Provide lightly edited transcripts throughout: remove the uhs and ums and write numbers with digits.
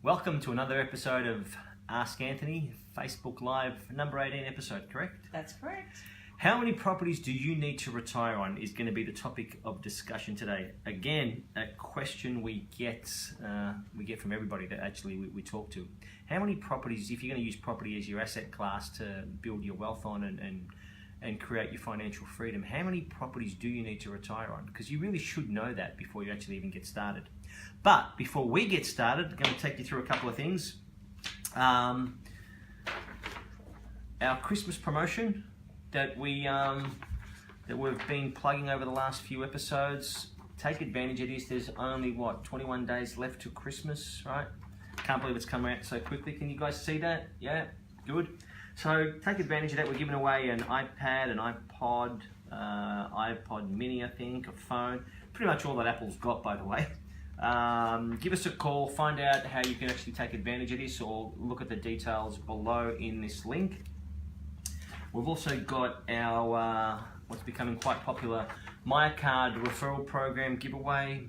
Welcome to another episode of Ask Anthony, Facebook Live, number 18 episode, correct? That's correct. How many properties do you need to retire on is going to be the topic of discussion today. Again, a question we get from everybody that actually we talk to. How many properties, if you're going to use property as your asset class to build your wealth on and create your financial freedom, how many properties do you need to retire on? Because you really should know that before you actually even get started. But before we get started, I'm going to take you through a couple of things. Our Christmas promotion that we've been plugging over the last few episodes. Take advantage of this. There's only 21 days left to Christmas, right? Can't believe it's come out so quickly. Can you guys see that? Yeah, good. So take advantage of that. We're giving away an iPad, an iPod, iPod Mini, I think, a phone. Pretty much all that Apple's got, by the way. Give us a call, find out how you can actually take advantage of this, or look at the details below in this link. We've also got our what's becoming quite popular MyCard referral program giveaway.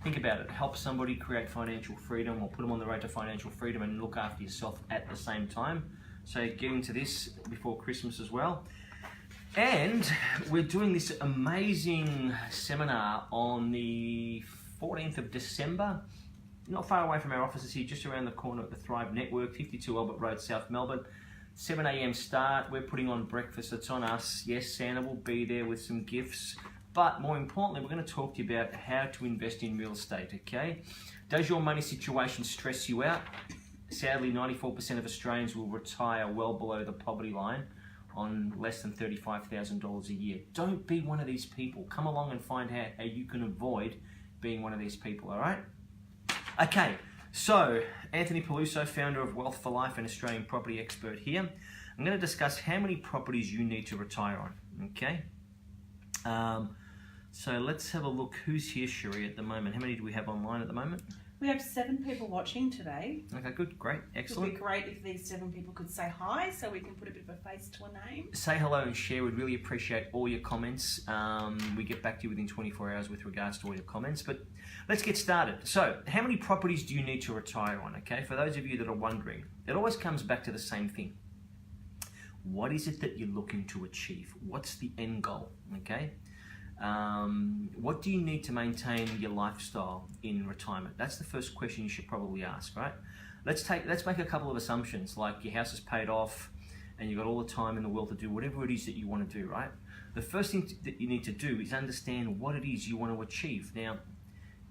Think about it, help somebody create financial freedom or put them on the road to financial freedom and look after yourself at the same time. So get into this before Christmas as well. And we're doing this amazing seminar on the 14th of December, not far away from our offices here, just around the corner at the Thrive Network, 52 Albert Road, South Melbourne. 7 a.m. start. We're putting on breakfast. It's on us. Yes, Santa will be there with some gifts. But more importantly, we're going to talk to you about how to invest in real estate, okay? Does your money situation stress you out? Sadly, 94% of Australians will retire well below the poverty line on less than $35,000 a year. Don't be one of these people. Come along and find out how you can avoid being one of these people, all right? Okay, so Anthony Peluso, founder of Wealth for Life and Australian property expert here. I'm going to discuss how many properties you need to retire on, okay? So let's have a look. Who's here, Sheree, at the moment? How many do we have online at the moment? We have 7 people watching today. Okay, good, great, excellent. It would be great if these 7 people could say hi so we can put a bit of a face to a name. Say hello and share. We'd really appreciate all your comments. We get back to you within 24 hours with regards to all your comments. But let's get started. So, how many properties do you need to retire on? Okay, for those of you that are wondering, it always comes back to the same thing. What is it that you're looking to achieve? What's the end goal? Okay. What do you need to maintain your lifestyle in retirement? That's the first question you should probably ask, right? Let's make a couple of assumptions, like your house is paid off and you've got all the time in the world to do whatever it is that you want to do, right? The first thing that you need to do is understand what it is you want to achieve. Now,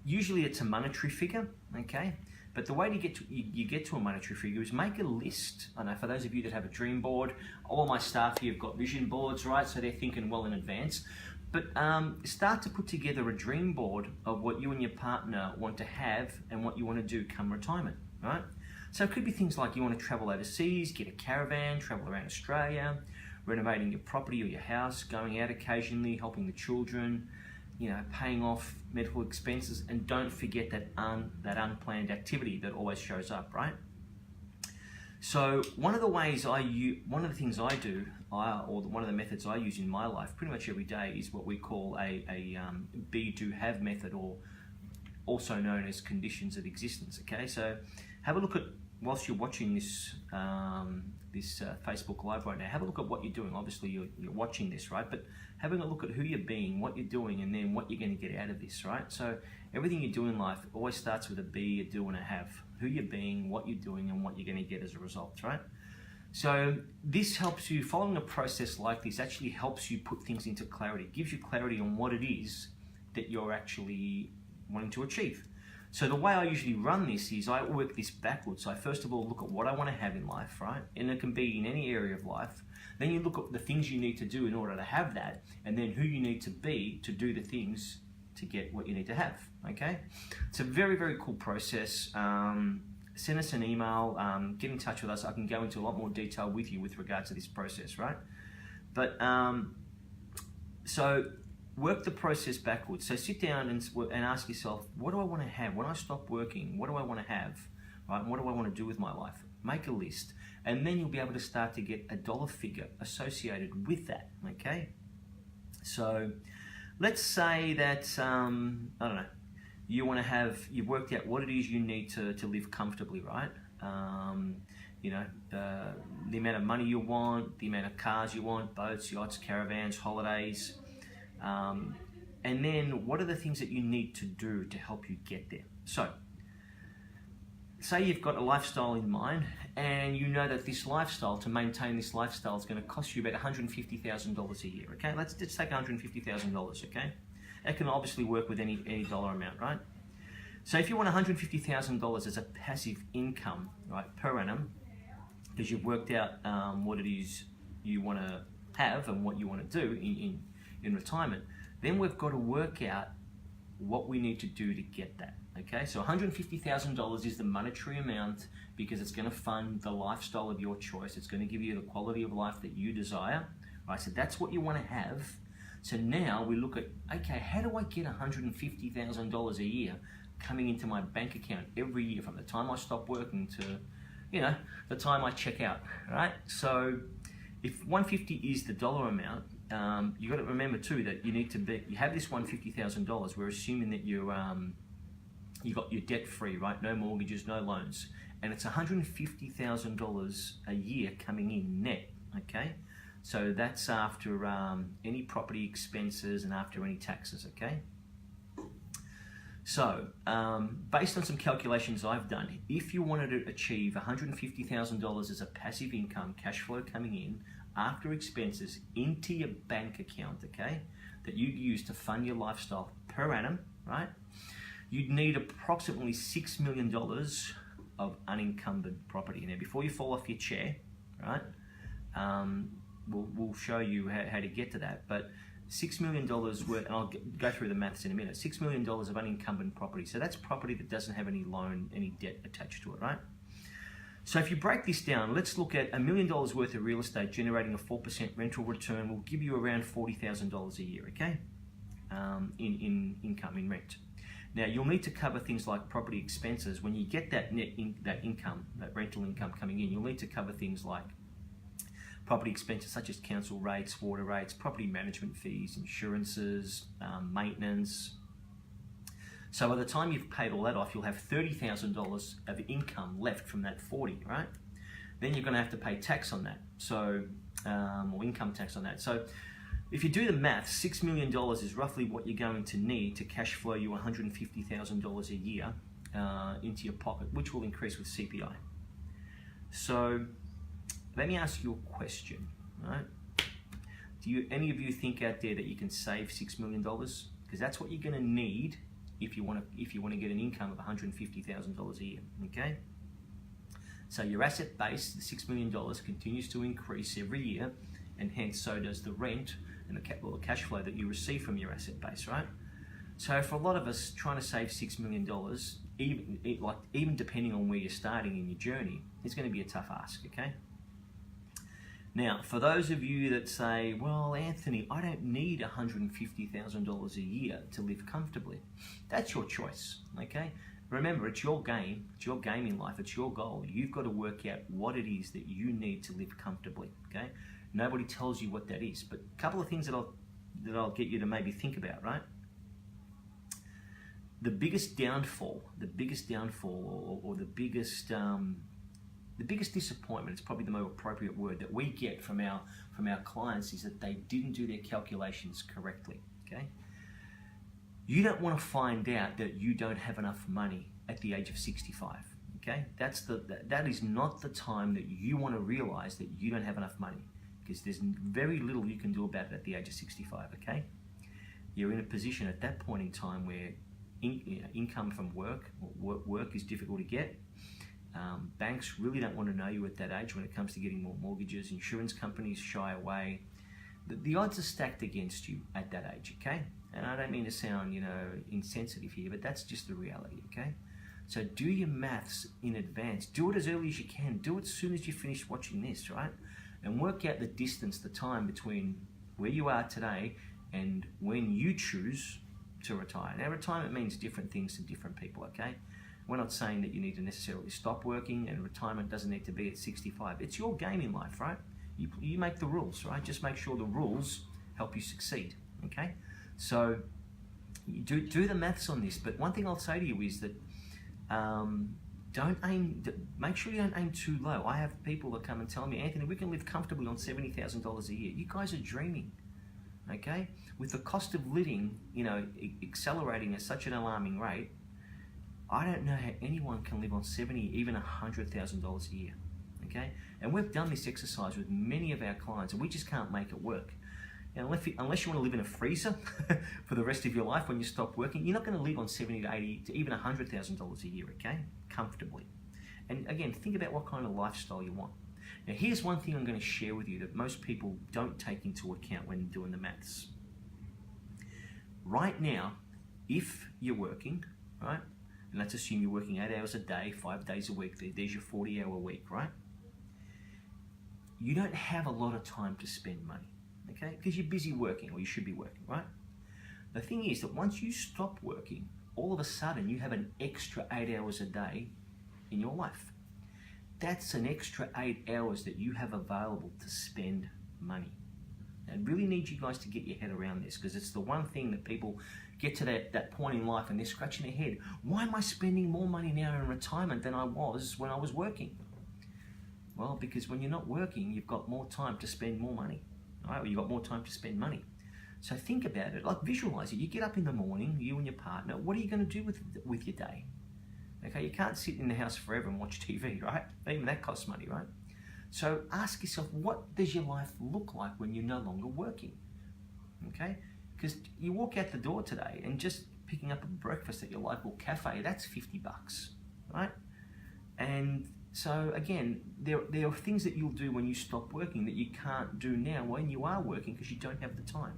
usually it's a monetary figure, okay? But the way to you get to a monetary figure is make a list. I know for those of you that have a dream board, all my staff here have got vision boards, right? So they're thinking well in advance. But start to put together a dream board of what you and your partner want to have and what you want to do come retirement, right? So it could be things like you want to travel overseas, get a caravan, travel around Australia, renovating your property or your house, going out occasionally, helping the children, paying off medical expenses, and don't forget that unplanned activity that always shows up, right? So one of the things I do, or one of the methods I use in my life pretty much every day is what we call a be, do, have method, or also known as conditions of existence, okay? So have a look at, whilst you're watching this Facebook Live right now, have a look at what you're doing. Obviously you're watching this, right? But having a look at who you're being, what you're doing, and then what you're going to get out of this, right? So everything you do in life always starts with a be, a do, and a have. Who you're being, what you're doing, and what you're going to get as a result, right? So this helps you, following a process like this actually helps you put things into clarity. It gives you clarity on what it is that you're actually wanting to achieve. So the way I usually run this is I work this backwards. So I first of all look at what I want to have in life, right? And it can be in any area of life. Then you look at the things you need to do in order to have that, and then who you need to be to do the things to get what you need to have, okay? It's a very, very cool process. Send us an email, get in touch with us. I can go into a lot more detail with you with regard to this process, right? But, so work the process backwards. So sit down and ask yourself, what do I want to have? When I stop working, what do I want to have, right? And what do I want to do with my life? Make a list. And then you'll be able to start to get a dollar figure associated with that, okay? So let's say that, I don't know, you've worked out what it is you need to live comfortably, right? The amount of money you want, the amount of cars you want, boats, yachts, caravans, holidays, and then what are the things that you need to do to help you get there? So, say you've got a lifestyle in mind, and you know that this lifestyle, to maintain this lifestyle, is going to cost you about $150,000 a year, okay? Let's just take $150,000, okay? That can obviously work with any dollar amount, right? So if you want $150,000 as a passive income, right, per annum, because you've worked out what it is you want to have and what you want to do in retirement, then we've got to work out what we need to do to get that. Okay, so $150,000 is the monetary amount because it's going to fund the lifestyle of your choice. It's going to give you the quality of life that you desire. Right, so that's what you want to have. So now we look at, okay, how do I get $150,000 a year coming into my bank account every year from the time I stop working to, the time I check out, right? So if 150 is the dollar amount, you got to remember too that you have this $150,000. We're assuming that you're debt free, right? No mortgages, no loans, and it's $150,000 a year coming in net. Okay, so that's after any property expenses and after any taxes. Okay. So, based on some calculations I've done, if you wanted to achieve $150,000 as a passive income, cash flow coming in after expenses into your bank account, okay, that you'd use to fund your lifestyle per annum, right? You'd need approximately $6 million of unencumbered property. Now, before you fall off your chair, right, we'll show you how to get to that, but $6 million worth, and I'll go through the maths in a minute, $6 million of unencumbered property. So that's property that doesn't have any loan, any debt attached to it, right? So if you break this down, let's look at $1 million worth of real estate generating a 4% rental return will give you around $40,000 a year, okay? In income, in rent. Now you'll need to cover things like property expenses. When you get that income, that rental income coming in, you'll need to cover things like property expenses such as council rates, water rates, property management fees, insurances, maintenance. So by the time you've paid all that off, you'll have $30,000 of income left from that 40, right? Then you're going to have to pay tax on that, so or income tax on that. So if you do the math, $6 million is roughly what you're going to need to cash flow you $150,000 a year into your pocket, which will increase with CPI. So let me ask you a question, right? Do any of you think out there that you can save $6 million? Because that's what you're going to need if you want to get an income of $150,000 a year. Okay. So your asset base, the $6 million, continues to increase every year, and hence so does the rent and the cash flow that you receive from your asset base, right? So for a lot of us, trying to save $6 million, even depending on where you're starting in your journey, it's going to be a tough ask. Okay. Now, for those of you that say, well, Anthony, I don't need $150,000 a year to live comfortably, that's your choice, okay? Remember, it's your game in life, it's your goal. You've got to work out what it is that you need to live comfortably, okay? Nobody tells you what that is, but a couple of things that I'll get you to maybe think about, right? The biggest downfall, or the biggest disappointment, it's probably the more appropriate word, that we get from our clients is that they didn't do their calculations correctly, okay? You don't want to find out that you don't have enough money at the age of 65, okay? That is not the time that you want to realize that you don't have enough money, because there's very little you can do about it at the age of 65, okay? You're in a position at that point in time where income from work is difficult to get. Banks really don't want to know you at that age when it comes to getting more mortgages. Insurance companies shy away. The odds are stacked against you at that age, okay? And I don't mean to sound, insensitive here, but that's just the reality, okay? So do your maths in advance. Do it as early as you can. Do it as soon as you finish watching this, right? And work out the distance, the time between where you are today and when you choose to retire. Now, retirement means different things to different people, okay? We're not saying that you need to necessarily stop working, and retirement doesn't need to be at 65. It's your game in life, right? You make the rules, right? Just make sure the rules help you succeed, okay? So You do the maths on this. But one thing I'll say to you is that make sure you don't aim too low. I have people that come and tell me, Anthony, we can live comfortably on $70,000 a year. You guys are dreaming, okay? With the cost of living, accelerating at such an alarming rate, I don't know how anyone can live on $70,000, even $100,000 a year, okay? And we've done this exercise with many of our clients, and we just can't make it work. And unless you want to live in a freezer for the rest of your life when you stop working, you're not going to live on $70,000 to $80,000 to even $100,000 a year, okay? Comfortably. And again, think about what kind of lifestyle you want. Now, here's one thing I'm going to share with you that most people don't take into account when doing the maths. Right now, if you're working, right, and let's assume you're working 8 hours a day, 5 days a week, there's your 40-hour week, right? You don't have a lot of time to spend money. Okay, because you're busy working, or you should be working, right? The thing is that once you stop working, all of a sudden you have an extra 8 hours a day in your life. That's an extra 8 hours that you have available to spend money. And I really need you guys to get your head around this, because it's the one thing that people get to that point in life and they're scratching their head. Why am I spending more money now in retirement than I was when I was working? Well, because when you're not working, you've got more time to spend more money. Right? Or you've got more time to spend money. So think about it, like visualize it. You get up in the morning, you and your partner, what are you going to do with your day? Okay, you can't sit in the house forever and watch TV, right? Even that costs money, right? So ask yourself, what does your life look like when you're no longer working? Okay, because you walk out the door today and just picking up a breakfast at your local cafe, that's $50, right? And so again, there are things that you'll do when you stop working that you can't do now when you are working because you don't have the time.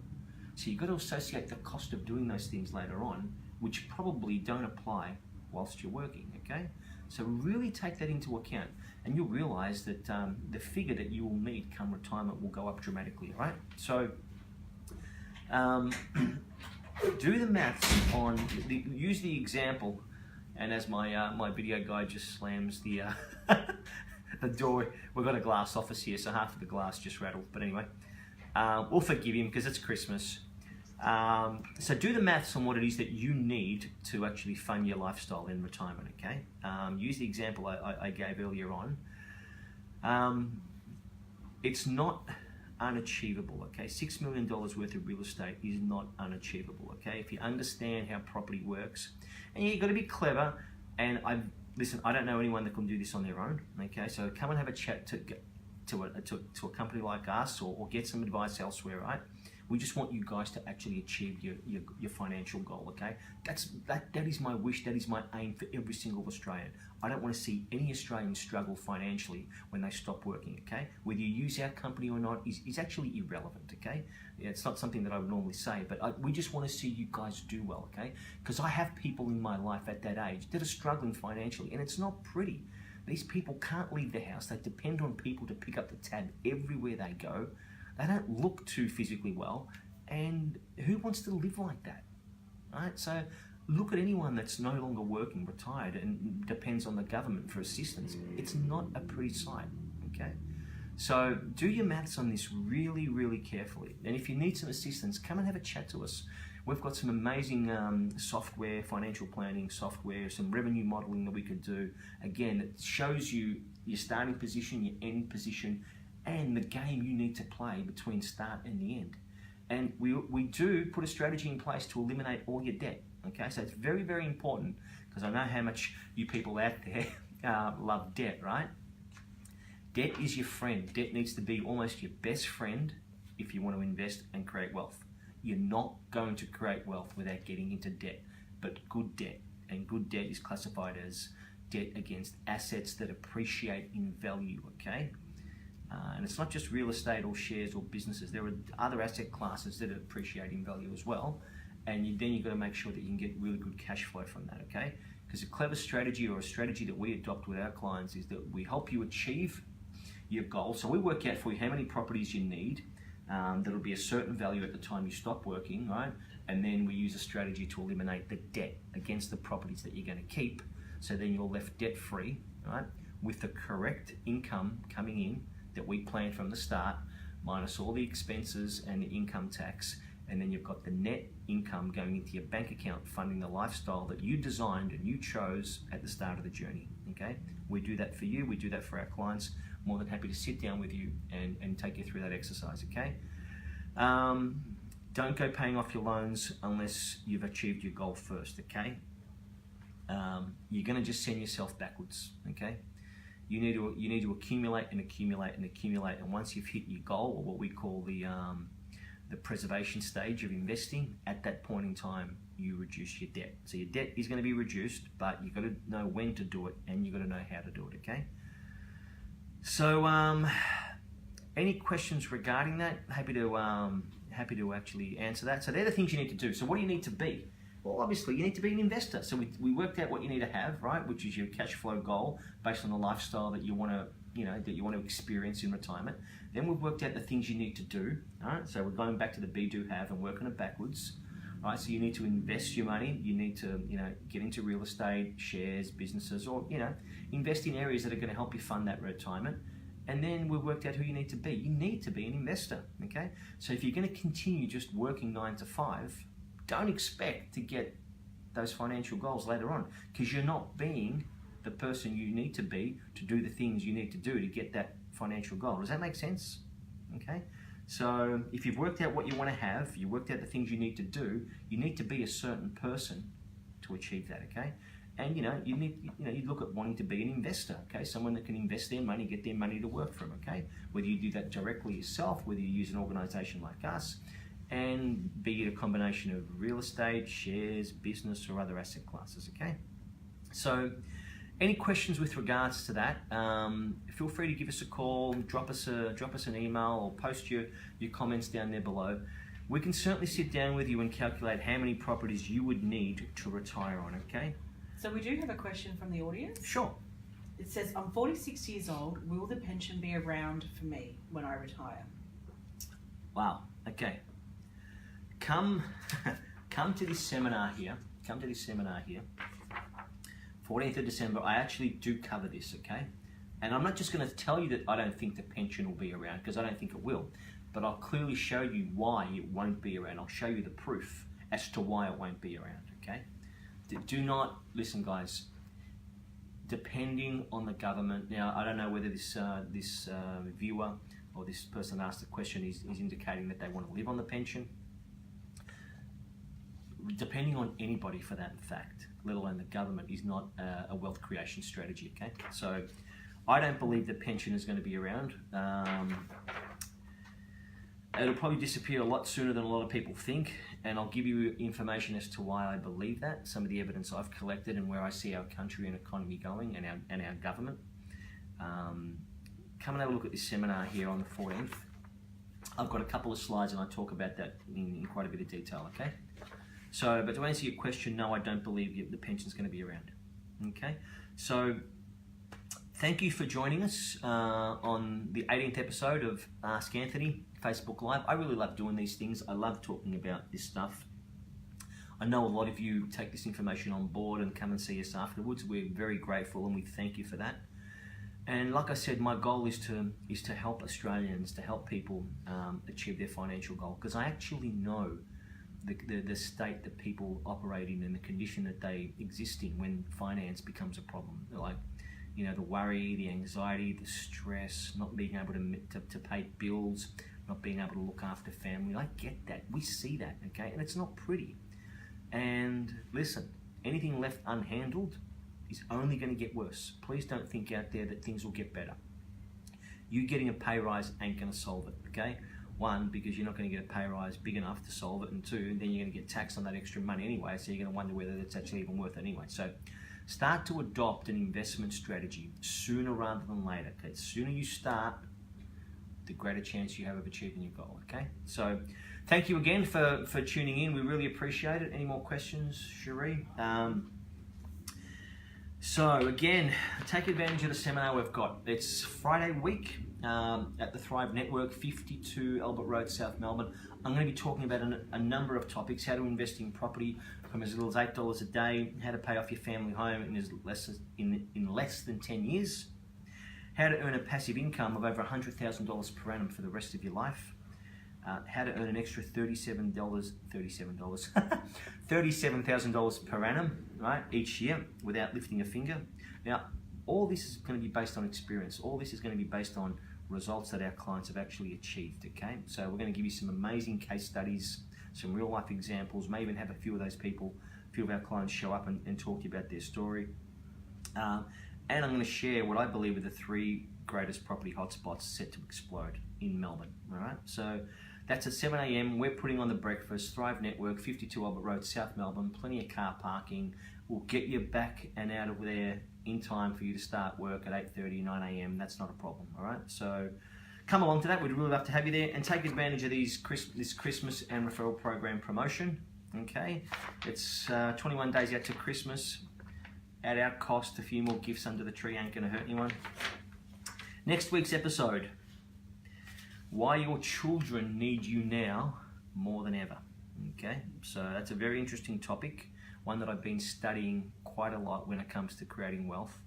So you've got to associate the cost of doing those things later on, which probably don't apply whilst you're working, okay? So really take that into account, and you'll realize that the figure that you will need come retirement will go up dramatically, right? So do the maths on, use the example. And as my video guy just slams the the door, we've got a glass office here, so half of the glass just rattled. But anyway, we'll forgive him because it's Christmas. So do the maths on what it is that you need to actually fund your lifestyle in retirement, okay? Use the example I gave earlier on. It's not unachievable, okay? $6 million worth of real estate is not unachievable, okay? If you understand how property works, and you've got to be clever, and listen, I don't know anyone that can do this on their own, okay? So come and have a chat to a company like us, or get some advice elsewhere, right? We just want you guys to actually achieve your financial goal, okay? That is my wish, that is my aim for every single Australian. I don't want to see any Australian struggle financially when they stop working, okay? Whether you use our company or not is actually irrelevant, okay? It's not something that I would normally say, but we just want to see you guys do well, okay? Because I have people in my life at that age that are struggling financially, and it's not pretty. These people can't leave their house. They depend on people to pick up the tab everywhere they go. They don't look too physically well, and who wants to live like that, right? So look at anyone that's no longer working, retired, and depends on the government for assistance. It's not a pretty sight, okay? So do your maths on this really, really carefully. And if you need some assistance, come and have a chat to us. We've got some amazing software, financial planning software, some revenue modeling that we could do. Again, it shows you your starting position, your end position, and the game you need to play between start and the end. And we do put a strategy in place to eliminate all your debt, okay? So it's very, very important, because I know how much you people out there love debt, right? Debt is your friend. Debt needs to be almost your best friend if you want to invest and create wealth. You're not going to create wealth without getting into debt, but good debt. And good debt is classified as debt against assets that appreciate in value, okay? And it's not just real estate or shares or businesses. There are other asset classes that appreciate in value as well. And then you've got to make sure that you can get really good cash flow from that, okay? Because a clever strategy, or a strategy that we adopt with our clients, is that we help you achieve your goal. So we work out for you how many properties you need. That'll be a certain value at the time you stop working, right? And then we use a strategy to eliminate the debt against the properties that you're going to keep. So then you're left debt-free, right? With the correct income coming in that we planned from the start, minus all the expenses and the income tax. and then you've got the net income going into your bank account, funding the lifestyle that you designed and you chose at the start of the journey. Okay, we do that for you, we do that for our clients. More than happy to sit down with you and take you through that exercise. Okay, don't go paying off your loans unless you've achieved your goal first. Okay, you're going to just send yourself backwards. Okay, you need to accumulate and accumulate and accumulate, and once you've hit your goal, or what we call the preservation stage of investing, at that point in time you reduce your debt. So your debt is going to be reduced, but you've got to know when to do it and you've got to know how to do it. Okay, so any questions regarding that? Happy to actually answer that. So they're the things you need to do. So what do you need to be? Well, obviously you need to be an investor. So we worked out what you need to have, right, which is your cash flow goal based on the lifestyle that you want to experience in retirement. Then we've worked out the things you need to do. All right, so we're going back to the be, do, have, and working it backwards. All right, so you need to invest your money. You need to get into real estate, shares, businesses, or invest in areas that are going to help you fund that retirement. And then we've worked out who you need to be. You need to be an investor. Okay, so if you're going to continue just working 9 to 5. Don't expect to get those financial goals later on, because you're not being the person you need to be to do the things you need to do to get that financial goal. Does that make sense? Okay, so if you've worked out what you want to have, you worked out the things you need to do, you need to be a certain person to achieve that. Okay, and you look at wanting to be an investor. Okay, someone that can invest their money, get their money to work for them. Okay, whether you do that directly yourself, whether you use an organization like us, and be it a combination of real estate, shares, business, or other asset classes. Okay, so any questions with regards to that, feel free to give us a call, drop us an email, or post your comments down there below. We can certainly sit down with you and calculate how many properties you would need to retire on. Okay, So we do have a question from the audience. sure. It says, I'm 46 years old. Will the pension be around for me when I retire? Wow. Okay. Come to this seminar here. 14th of December. I actually do cover this. Okay, and I'm not just going to tell you that I don't think the pension will be around, because I don't think it will, but I'll clearly show you why it won't be around. I'll show you the proof as to why it won't be around. Okay, do not listen, guys. Depending on the government. Now, I don't know whether this viewer or this person asked the question is indicating that they want to live on the pension. Depending on anybody, for that fact, let alone the government, is not a wealth creation strategy. Okay, so I don't believe that pension is going to be around. It'll probably disappear a lot sooner than a lot of people think, and I'll give you information as to why I believe that, some of the evidence I've collected, and where I see our country and economy going, and our government. Come and have a look at this seminar here on the 14th. I've got a couple of slides and I talk about that in quite a bit of detail. Okay, so, but to answer your question, no, I don't believe the pension's going to be around. Okay, so thank you for joining us on the 18th episode of Ask Anthony Facebook Live. I really love doing these things. I love talking about this stuff. I know a lot of you take this information on board and come and see us afterwards. We're very grateful and we thank you for that. And like I said, my goal is to help Australians, to help people achieve their financial goal, because I actually know the state that people operate in and the condition that they exist in when finance becomes a problem. Like, the worry, the anxiety, the stress, not being able to pay bills, not being able to look after family. I get that. We see that, okay? And it's not pretty. And listen, anything left unhandled is only going to get worse. Please don't think out there that things will get better. You getting a pay rise ain't going to solve it, okay? One, because you're not going to get a pay rise big enough to solve it, and two, then you're going to get taxed on that extra money anyway, so you're going to wonder whether it's actually even worth it anyway. So start to adopt an investment strategy sooner rather than later. Okay? The sooner you start, the greater chance you have of achieving your goal. Okay? So thank you again for tuning in. We really appreciate it. Any more questions, Cherie? So again, take advantage of the seminar we've got. It's Friday week at the Thrive Network, 52 Albert Road, South Melbourne. I'm going to be talking about a number of topics: how to invest in property from as little as $8 a day, how to pay off your family home in less than 10 years, how to earn a passive income of over $100,000 per annum for the rest of your life, how to earn an extra $37,000 per annum, right, each year without lifting a finger. Now, all this is going to be based on experience. All this is going to be based on results that our clients have actually achieved, okay? So we're going to give you some amazing case studies, some real life examples, may even have a few of those people, a few of our clients show up and talk to you about their story. And I'm going to share what I believe are the 3 greatest property hotspots set to explode in Melbourne, all right? So that's at 7 a.m. We're putting on the breakfast, Thrive Network, 52 Albert Road, South Melbourne, plenty of car parking. We'll get you back and out of there in time for you to start work at 8:30, 9 a.m. That's not a problem, all right? So come along to that. We'd really love to have you there and take advantage of this Christmas and referral program promotion, okay? It's 21 days out to Christmas. At our cost, a few more gifts under the tree ain't going to hurt anyone. Next week's episode, why your children need you now more than ever. Okay, so that's a very interesting topic, one that I've been studying quite a lot when it comes to creating wealth.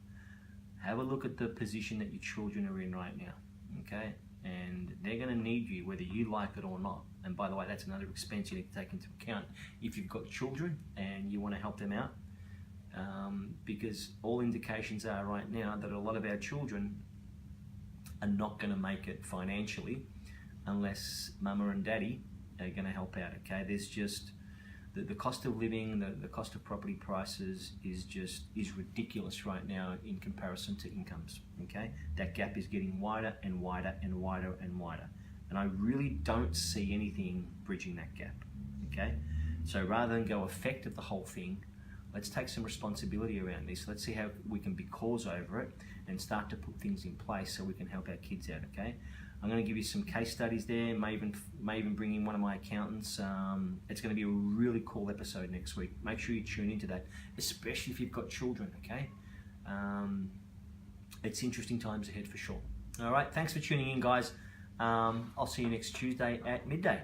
Have a look at the position that your children are in right now, okay? And they're going to need you whether you like it or not. And by the way, that's another expense you need to take into account if you've got children and you want to help them out. Because all indications are right now that a lot of our children are not going to make it financially unless mama and daddy are going to help out, okay? There's just the cost of living, the cost of property prices is ridiculous right now in comparison to incomes, okay? That gap is getting wider and wider and wider and wider. And I really don't see anything bridging that gap, okay? So rather than go effect the whole thing, let's take some responsibility around this. Let's see how we can be cause over it and start to put things in place so we can help our kids out, okay? I'm going to give you some case studies there, may even bring in one of my accountants. It's going to be a really cool episode next week. Make sure you tune into that, especially if you've got children, okay? It's interesting times ahead for sure. All right, thanks for tuning in, guys. I'll see you next Tuesday at midday.